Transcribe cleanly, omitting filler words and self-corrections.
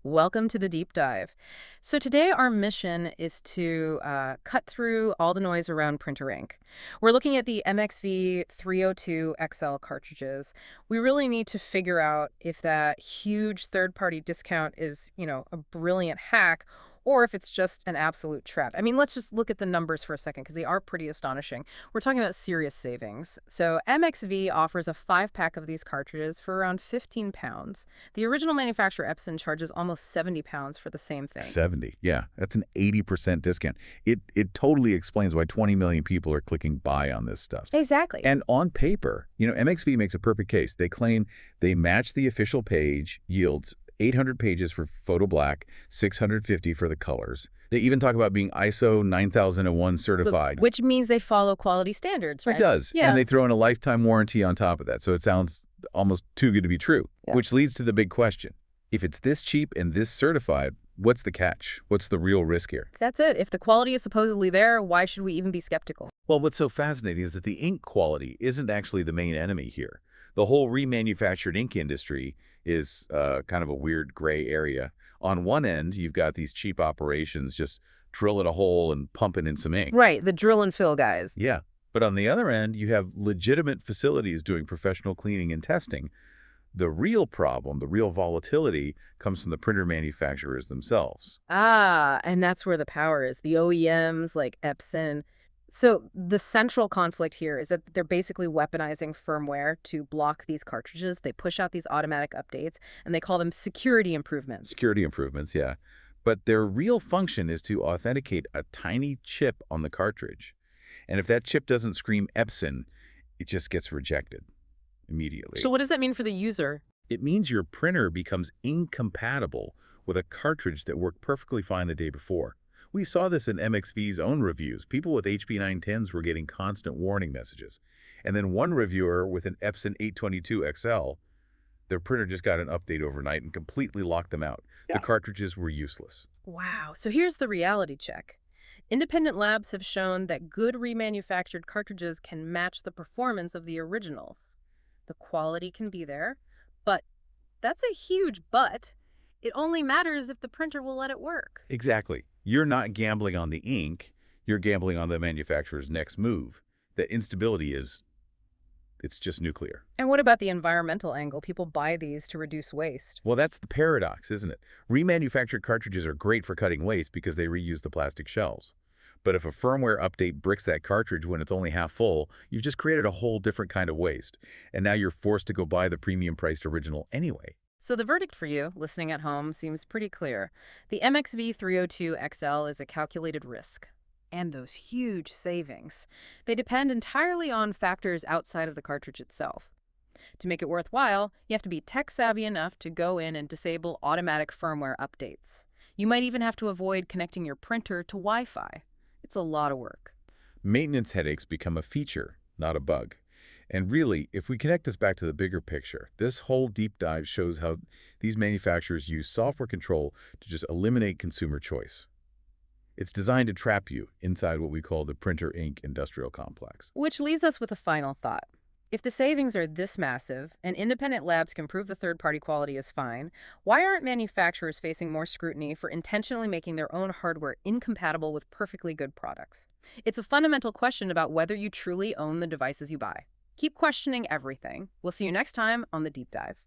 Welcome to the deep dive. So today our mission is to cut through all the noise around printer ink. We're looking at the MxV 302XL cartridges. We really need to figure out if that huge third-party discount is, a brilliant hack or if it's just an absolute trap. I mean, let's just look at the numbers for a second because they are pretty astonishing. We're talking about serious savings. So MxV offers a 5-pack of these cartridges for around 15 pounds. The original manufacturer Epson charges almost 70 pounds for the same thing. 70, yeah. That's an 80% discount. It totally explains why 20 million people are clicking buy on this stuff. Exactly. And on paper, MxV makes a perfect case. They claim they match the official page yields 800 pages for photo black, 650 for the colors. They even talk about being ISO 9001 certified. Which means they follow quality standards, right? It does. Yeah. And they throw in a lifetime warranty on top of that. So it sounds almost too good to be true, Yeah. Which leads to the big question. If it's this cheap and this certified, what's the catch? What's the real risk here? That's it. If the quality is supposedly there, why should we even be skeptical? Well, what's so fascinating is that the ink quality isn't actually the main enemy here. The whole remanufactured ink industry is kind of a weird gray area. On one end, you've got these cheap operations just drilling a hole and pumping in some ink. Right, the drill and fill guys. Yeah. But on the other end, you have legitimate facilities doing professional cleaning and testing. The real problem, the real volatility, comes from the printer manufacturers themselves. Ah, and that's where the power is. The OEMs like Epson. So the central conflict here is that they're basically weaponizing firmware to block these cartridges. They push out these automatic updates, and they call them security improvements. Security improvements, yeah. But their real function is to authenticate a tiny chip on the cartridge. And if that chip doesn't scream Epson, it just gets rejected immediately. So what does that mean for the user? It means your printer becomes incompatible with a cartridge that worked perfectly fine the day before. We saw this in MxV's own reviews. People with HP 910s were getting constant warning messages. And then one reviewer with an Epson 822XL, their printer just got an update overnight and completely locked them out. Yeah. The cartridges were useless. Wow. So here's the reality check. Independent labs have shown that good remanufactured cartridges can match the performance of the originals. The quality can be there, but that's a huge but. It only matters if the printer will let it work. Exactly. You're not gambling on the ink, you're gambling on the manufacturer's next move. The instability it's just nuclear. And what about the environmental angle? People buy these to reduce waste. Well, that's the paradox, isn't it? Remanufactured cartridges are great for cutting waste because they reuse the plastic shells. But if a firmware update bricks that cartridge when it's only half full, you've just created a whole different kind of waste. And now you're forced to go buy the premium-priced original anyway. So the verdict for you, listening at home, seems pretty clear. The MxV 302XL is a calculated risk. And those huge savings. They depend entirely on factors outside of the cartridge itself. To make it worthwhile, you have to be tech-savvy enough to go in and disable automatic firmware updates. You might even have to avoid connecting your printer to Wi-Fi. It's a lot of work. Maintenance headaches become a feature, not a bug. And really, if we connect this back to the bigger picture, this whole deep dive shows how these manufacturers use software control to just eliminate consumer choice. It's designed to trap you inside what we call the printer ink industrial complex. Which leaves us with a final thought. If the savings are this massive, and independent labs can prove the third-party quality is fine, why aren't manufacturers facing more scrutiny for intentionally making their own hardware incompatible with perfectly good products? It's a fundamental question about whether you truly own the devices you buy. Keep questioning everything. We'll see you next time on The Deep Dive.